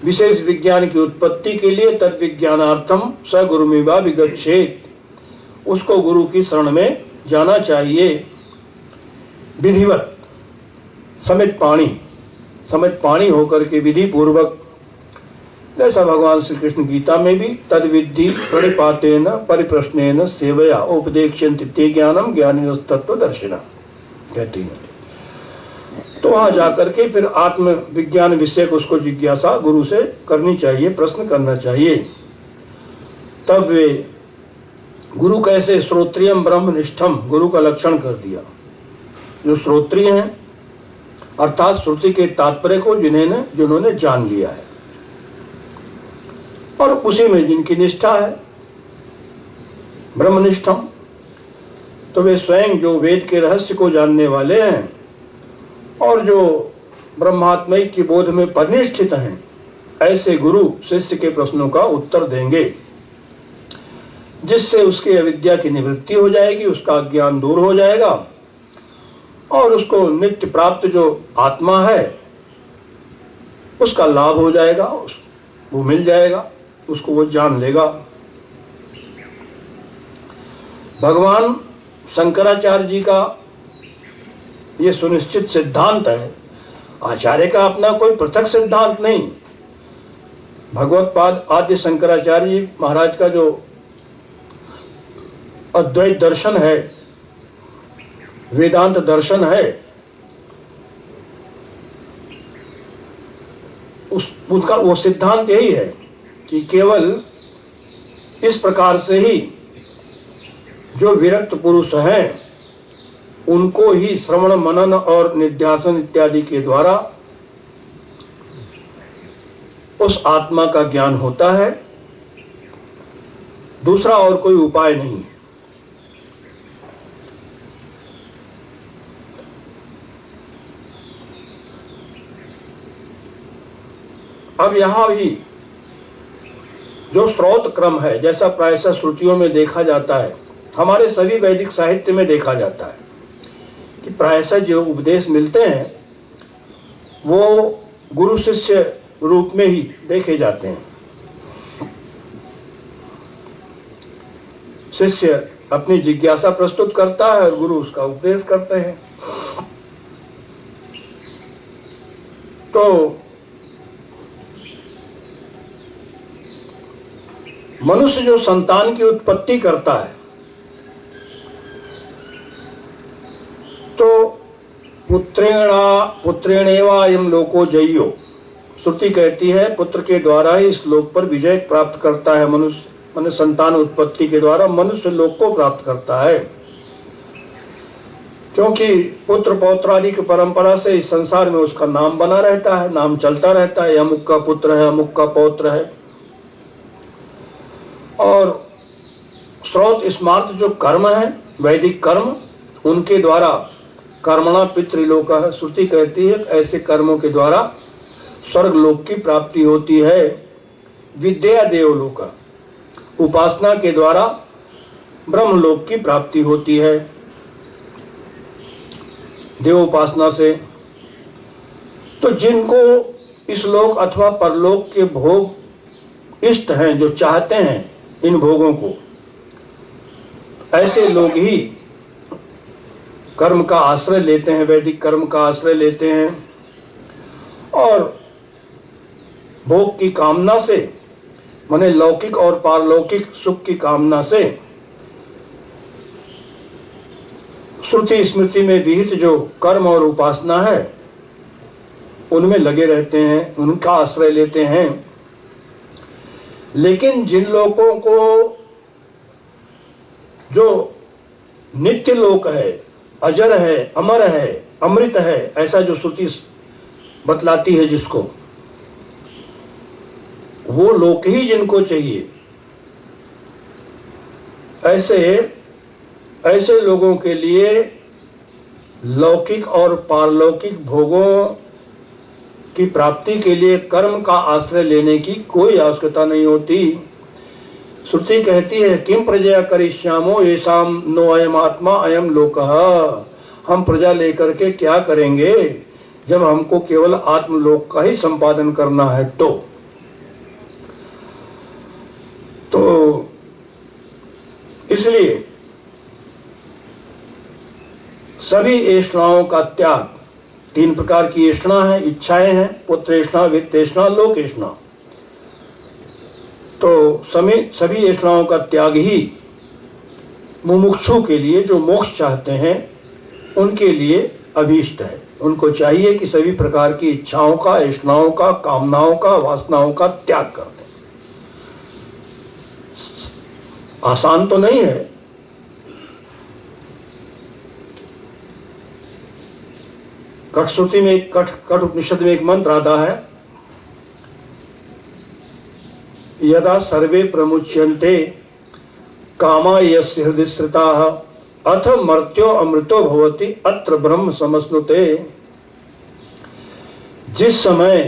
विशेष विज्ञान की उत्पत्ति के लिए तद विज्ञानार्थम स गुरुमेवा विगच्छेत, उसको गुरु की शरण में जाना चाहिए। विधिवत समित पाणी होकर के विधि पूर्वक, जैसा भगवान श्री कृष्ण गीता में भी तद विद्धि प्रणिपातेन परिप्रश्नेन सेवया उपदेक्ष्यन्ति ते ज्ञानम ज्ञानिनस्तत्व दर्शिना कहती है। तो वहां जाकर के फिर आत्म विज्ञान विषय को उसको जिज्ञासा गुरु से करनी चाहिए, प्रश्न करना चाहिए। तब वे गुरु कैसे, श्रोत्रियम ब्रह्मनिष्ठम, गुरु का लक्षण कर दिया। जो श्रोत्रिय हैं अर्थात श्रुति के तात्पर्य को जिन्होंने जान लिया है और उसी में जिनकी निष्ठा है, ब्रह्मनिष्ठम, तो वे स्वयं जो वेद के रहस्य को जानने वाले हैं और जो ब्रह्मात्मय की बोध में परिनिष्ठित हैं, ऐसे गुरु शिष्य के प्रश्नों का उत्तर देंगे, जिससे उसकी अविद्या की निवृत्ति हो जाएगी, उसका ज्ञान दूर हो जाएगा और उसको नित्य प्राप्त जो आत्मा है उसका लाभ हो जाएगा, वो मिल जाएगा, उसको वो जान लेगा। भगवान शंकराचार्य जी का ये सुनिश्चित सिद्धांत है, आचार्य का अपना कोई पृथक सिद्धांत नहीं। भगवत्पाद आद्य शंकराचार्य जी महाराज का जो अद्वैत दर्शन है, वेदांत दर्शन है, उनका वो सिद्धांत यही है कि केवल इस प्रकार से ही जो विरक्त पुरुष हैं उनको ही श्रवण मनन और निध्यासन इत्यादि के द्वारा उस आत्मा का ज्ञान होता है, दूसरा और कोई उपाय नहीं है। अब यहां भी जो स्रोत क्रम है, जैसा प्रायशः श्रुतियों में देखा जाता है, हमारे सभी वैदिक साहित्य में देखा जाता है कि प्रायशः जो उपदेश मिलते हैं वो गुरु शिष्य रूप में ही देखे जाते हैं। शिष्य अपनी जिज्ञासा प्रस्तुत करता है और गुरु उसका उपदेश करते हैं। तो मनुष्य जो संतान की उत्पत्ति करता है तो पुत्रेणेवायं लोको जय्यो, श्रुति कहती है पुत्र के द्वारा ही इस लोक पर विजय प्राप्त करता है मनुष्य। मनुष्य संतान उत्पत्ति के द्वारा मनुष्य लोक को प्राप्त करता है, क्योंकि पुत्र पौत्र आदि की परंपरा से इस संसार में उसका नाम बना रहता है, नाम चलता रहता है, अमुक का पुत्र है, अमुक का पौत्र है। और स्रोत स्मार्त जो कर्म है, वैदिक कर्म, उनके द्वारा कर्मणा पितृलोक है। श्रुति कहती है ऐसे कर्मों के द्वारा स्वर्ग लोक की प्राप्ति होती है। विद्या देवलोक, उपासना के द्वारा ब्रह्मलोक की प्राप्ति होती है, देव उपासना से। तो जिनको इस लोक अथवा परलोक के भोग इष्ट हैं, जो चाहते हैं इन भोगों को, ऐसे लोग ही कर्म का आश्रय लेते हैं, वैदिक कर्म का आश्रय लेते हैं और भोग की कामना से, माने लौकिक और पारलौकिक सुख की कामना से श्रुति स्मृति में विहित जो कर्म और उपासना है उनमें लगे रहते हैं, उनका आश्रय लेते हैं। लेकिन जिन लोगों को जो नित्य लोक है, अजर है, अमर है, अमृत है, ऐसा जो श्रुति बतलाती है जिसको, वो लोक ही जिनको चाहिए, ऐसे लोगों के लिए लौकिक और पारलौकिक भोगों की प्राप्ति के लिए कर्म का आश्रय लेने की कोई आवश्यकता नहीं होती। श्रुति कहती है किम प्रजया करिष्यामो येषाम नो अयम आत्मा अयम लोकः, हम प्रजा लेकर के क्या करेंगे जब हमको केवल आत्मलोक का ही संपादन करना है। तो इसलिए सभी ऐष्णाओं का त्याग, तीन प्रकार की ऐष्णा है, इच्छाएं हैं, पुत्रेष्णा, वित्तेष्णा, लोकेष्णा। तो सभी ऐष्णाओं का त्याग ही मुमुक्षु के लिए, जो मोक्ष चाहते हैं, उनके लिए अभीष्ट है। उनको चाहिए कि सभी प्रकार की इच्छाओं का, ऐष्णाओं का, कामनाओं का, वासनाओं का त्याग कर दें। आसान तो नहीं है। कठश्रुति में, कठ उपनिषद में एक मंत्र आता है, यदा सर्वे प्रमुच्यन्ते कामा यस्य हृदि स्थिताः अथ मर्त्यो अमृतो भवति अत्र ब्रह्म समश्नुते। जिस समय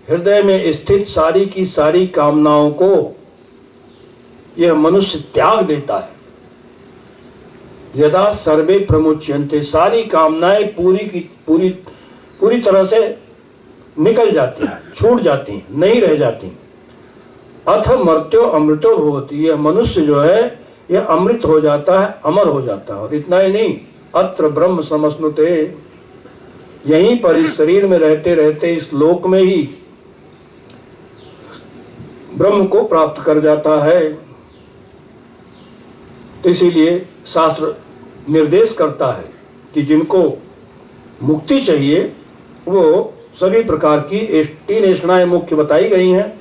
हृदय में स्थित सारी की सारी कामनाओं को यह मनुष्य त्याग देता है, यदा सर्वे प्रमुच्यन्ते, सारी कामनाएं पूरी तरह से निकल जाती हैं, छूट जाती हैं, नहीं रह जाती। अथ मर्त्यो अमृतो भवति, यह मनुष्य जो है यह अमृत हो जाता है, अमर हो जाता है। और इतना ही नहीं, अत्र ब्रह्म समश्नुते, यहीं पर इस शरीर में रहते रहते इस लोक में ही ब्रह्म को प्राप्त कर जाता है। तो इसीलिए शास्त्र निर्देश करता है कि जिनको मुक्ति चाहिए वो सभी प्रकार की 3 ऐष्णाएं मुख्य बताई गई हैं,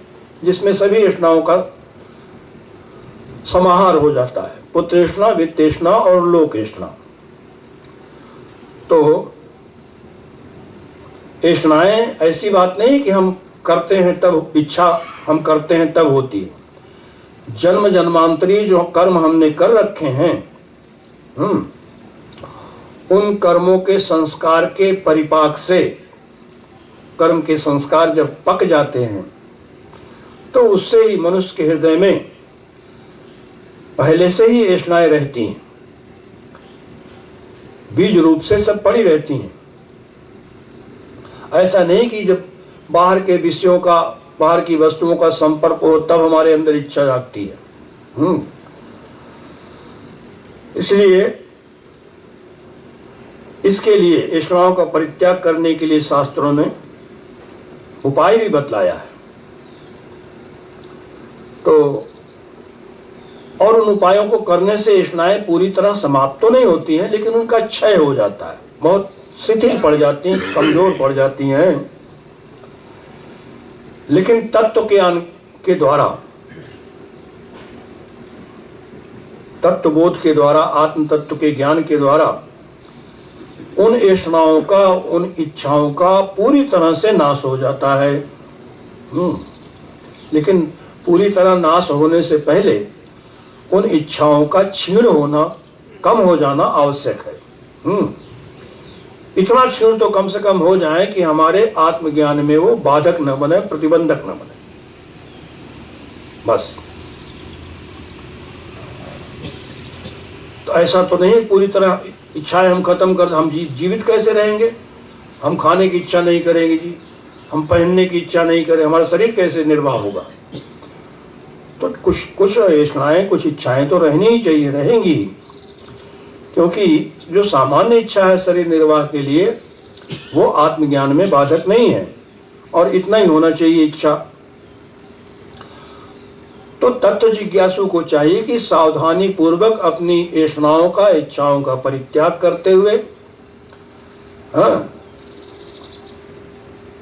जिसमें सभी ऐष्णाओं का समाहार हो जाता है। पुत्रेष्णा, वित्तेष्णा और लोकेष्णा। तो तृष्णाएं ऐसी बात नहीं कि हम करते हैं तब इच्छा हम करते हैं तब होती है। जन्म जन्मांतरी जो कर्म हमने कर रखे हैं, उन कर्मों के संस्कार के परिपाक से, कर्म के संस्कार जब पक जाते हैं तो उससे ही मनुष्य के हृदय में पहले से ही ऐष्णाएं रहती हैं, बीज रूप से सब पड़ी रहती हैं। ऐसा नहीं कि जब बाहर के विषयों का, बाहर की वस्तुओं का संपर्क हो तब हमारे अंदर इच्छा जागती है। इसलिए इसके लिए ऐष्णाओं का परित्याग करने के लिए शास्त्रों ने उपाय भी बतलाया है। तो और उन उपायों को करने से ऐष्णाएं पूरी तरह समाप्त तो नहीं होती हैं, लेकिन उनका क्षय हो जाता है, बहुत शिथिल पड़ जाती हैं, कमजोर पड़ जाती हैं। लेकिन तत्व ज्ञान के द्वारा, तत्वबोध के द्वारा, आत्म तत्व के ज्ञान के द्वारा उन ऐष्णाओं का, उन इच्छाओं का पूरी तरह से नाश हो जाता है। लेकिन पूरी तरह नाश होने से पहले उन इच्छाओं का क्षीण होना, कम हो जाना आवश्यक है। इतना क्षीण तो कम से कम हो जाए कि हमारे आत्मज्ञान में वो बाधक न बने, प्रतिबंधक न बने, बस। तो ऐसा तो नहीं पूरी तरह इच्छाएं हम खत्म कर, हम जीवित कैसे रहेंगे? हम खाने की इच्छा नहीं करेंगे जी, हम पहनने की इच्छा नहीं करें, हमारा शरीर कैसे निर्वाह होगा? तो कुछ ऐष्णाएं, कुछ इच्छाएं तो रहनी ही चाहिए, रहेंगी। क्योंकि जो सामान्य इच्छा है शरीर निर्वाह के लिए, वो आत्मज्ञान में बाधक नहीं है, और इतना ही होना चाहिए इच्छा। तो तत्व जिज्ञासु को चाहिए कि सावधानी पूर्वक अपनी ऐष्णाओं का, इच्छाओं का परित्याग करते हुए,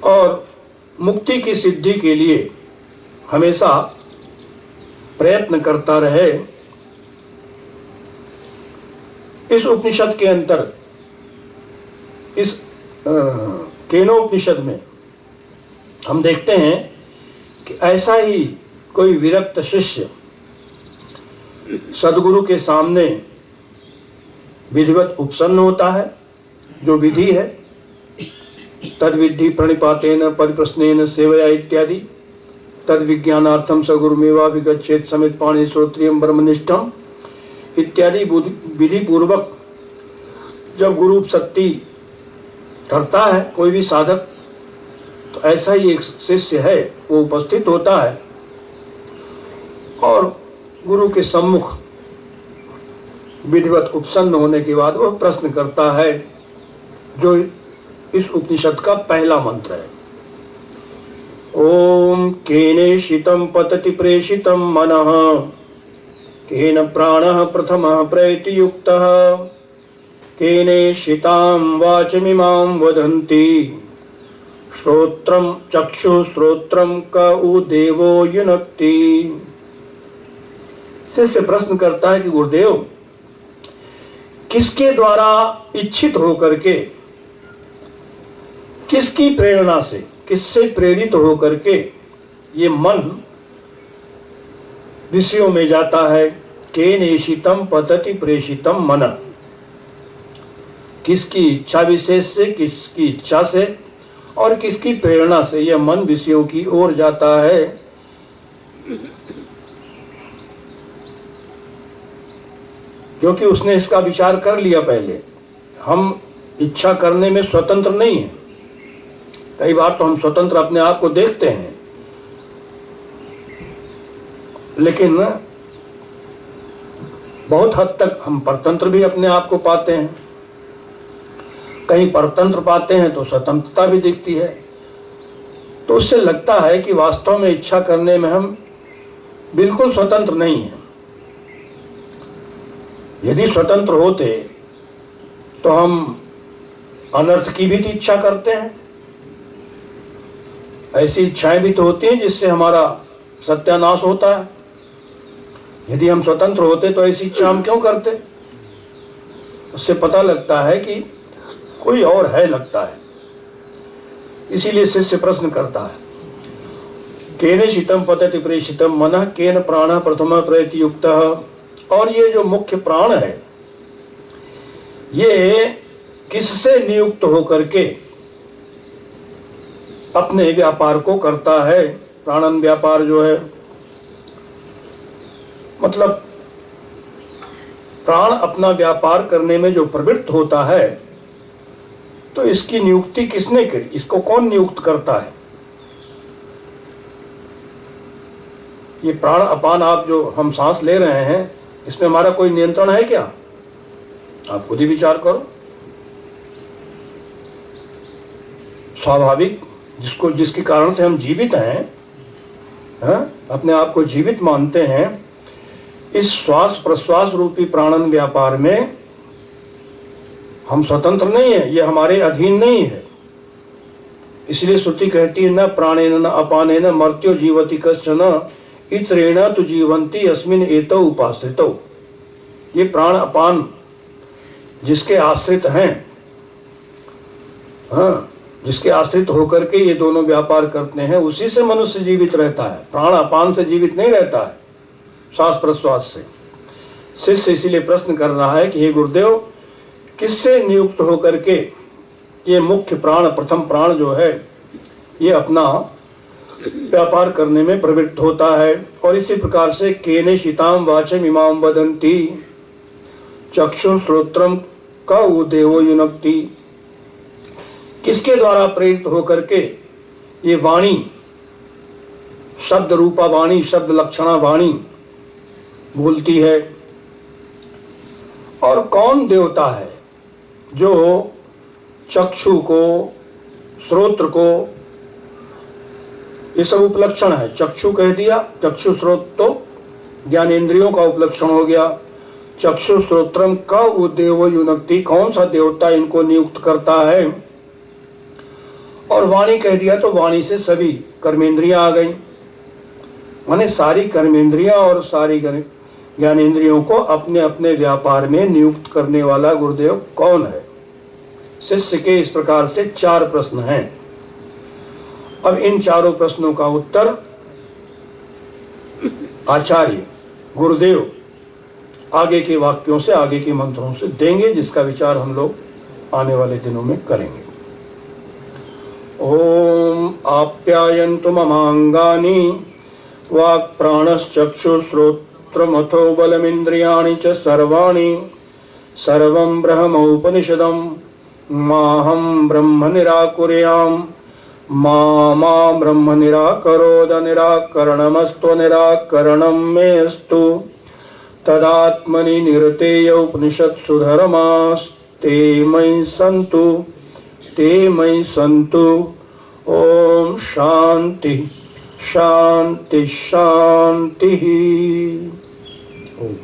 और मुक्ति की सिद्धि के लिए हमेशा प्रयत्न करता रहे। इस उपनिषद के अंतर, इस केनोपनिषद में हम देखते हैं कि ऐसा ही कोई विरक्त शिष्य सद्गुरु के सामने विधिवत उपसन्न होता है। जो विधि है, तद विधि प्रणिपातेन परिप्रश्नेन सेवया इत्यादि, तद विज्ञानार्थम स गुरुमेवा विगच्छेत समित पाणि श्रोत्रियम ब्रह्मनिष्ठम इत्यादि विधि पूर्वक जब गुरु शक्ति करता है कोई भी साधक, तो ऐसा ही एक शिष्य है, वो उपस्थित होता है और गुरु के सम्मुख विधिवत उपसन्न होने के बाद वह प्रश्न करता है, जो इस उपनिषद का पहला मंत्र है। ओम केनेषितं पतति प्रेषितं मनः, केन प्राणः प्रथमः प्रैतियुक्तः, केनेषितां वाचमिमां वदन्ति, श्रोत्रं चक्षुश्रोत्रं क उ देवो युनक्ति। शिष्य प्रश्न करता है कि गुरुदेव, किसके द्वारा इच्छित होकर के, किसकी प्रेरणा से, किससे प्रेरित होकर के ये मन विषयों में जाता है? केनेषितं पतति प्रेषितं मन, किसकी इच्छा विशेष से, किसकी इच्छा से और किसकी प्रेरणा से यह मन विषयों की ओर जाता है? क्योंकि उसने इसका विचार कर लिया पहले। हम इच्छा करने में स्वतंत्र नहीं है। कई बार तो हम स्वतंत्र अपने आप को देखते हैं, लेकिन बहुत हद तक हम परतंत्र भी अपने आप को पाते हैं। कहीं परतंत्र पाते हैं तो स्वतंत्रता भी दिखती है। तो उससे लगता है कि वास्तव में इच्छा करने में हम बिल्कुल स्वतंत्र नहीं हैं। यदि स्वतंत्र होते तो हम अनर्थ की भी तो इच्छा करते हैं। ऐसी इच्छाएं भी तो होती हैं जिससे हमारा सत्यानाश होता है। यदि हम स्वतंत्र होते तो ऐसी इच्छा हम क्यों करते? उससे पता लगता है कि कोई और है, लगता है। इसीलिए शिष्य प्रश्न करता है, केन शीतम पतति प्रेषितम मनः केन प्राण प्रथम प्रयति युक्तः। और ये जो मुख्य प्राण है, ये किससे नियुक्त होकर के अपने व्यापार को करता है? प्राणन व्यापार जो है, मतलब प्राण अपना व्यापार करने में जो प्रवृत्त होता है, तो इसकी नियुक्ति किसने करी? इसको कौन नियुक्त करता है? ये प्राण अपान आप जो हम सांस ले रहे हैं, इसमें हमारा कोई नियंत्रण है क्या? आप खुद ही विचार करो। स्वाभाविक जिसके कारण से हम जीवित हैं, अपने आप को जीवित मानते हैं, इस श्वास प्रश्वास रूपी प्राणन व्यापार में हम स्वतंत्र नहीं है, ये हमारे अधीन नहीं है। इसलिए श्रुति कहती है, न प्राणेन न अपानेन मर्त्यो जीवति कश्चन इतरेण तु जीवंती अस्मिन् एतौ उपाश्रितौ। ये प्राण अपान जिसके आश्रित हैं, जिसके आश्रित होकर के ये दोनों व्यापार करते हैं, उसी से मनुष्य जीवित रहता है। प्राण अपान से जीवित नहीं रहता है, श्वास प्रश्वास से। शिष्य इसीलिए प्रश्न कर रहा है कि हे गुरुदेव, किससे नियुक्त होकर के ये मुख्य प्राण, प्रथम प्राण जो है, ये अपना व्यापार करने में प्रवृत्त होता है? और इसी प्रकार से केने शिताम वाचम इमाम वदंती चक्षु श्रोत्रम क देवो युनक्ति। किसके द्वारा प्रेरित होकर के ये वाणी, शब्द रूपा वाणी, शब्द लक्षणा वाणी बोलती है? और कौन देवता है जो चक्षु को, श्रोत्र को, ये सब उपलक्षण है। चक्षु कह दिया, चक्षु स्रोत तो ज्ञानेंद्रियों का उपलक्षण हो गया। चक्षु श्रोत्रम का देवो युनक्ति, कौन सा देवता इनको नियुक्त करता है? और वाणी कह दिया तो वाणी से सभी कर्मेंद्रियां आ गई, माने सारी कर्मेंद्रियां और सारी ज्ञानेंद्रियों को अपने अपने व्यापार में नियुक्त करने वाला गुरुदेव कौन है? शिष्य के इस प्रकार से 4 प्रश्न हैं। अब इन चारों प्रश्नों का उत्तर आचार्य गुरुदेव आगे के वाक्यों से, आगे के मंत्रों से देंगे, जिसका विचार हम लोग आने वाले दिनों में करेंगे। ओम आप्यायन्तु ममांगानि वाक् प्राणश्चक्षु श्रोत्रमथो बलमिन्द्रियाणि च सर्वाणि सर्वं ब्रह्मोपनिषदं माहं ब्रह्म निराकुर्याम् मा ब्रह्म निराकरोद निराकरणमस्त्व निराकरणं मे अस्तु तदात्मनि निरतेय उपनिषत्सु धर्मास्ते मयि सन्तु। ओम शांति शांति शांति। ओम।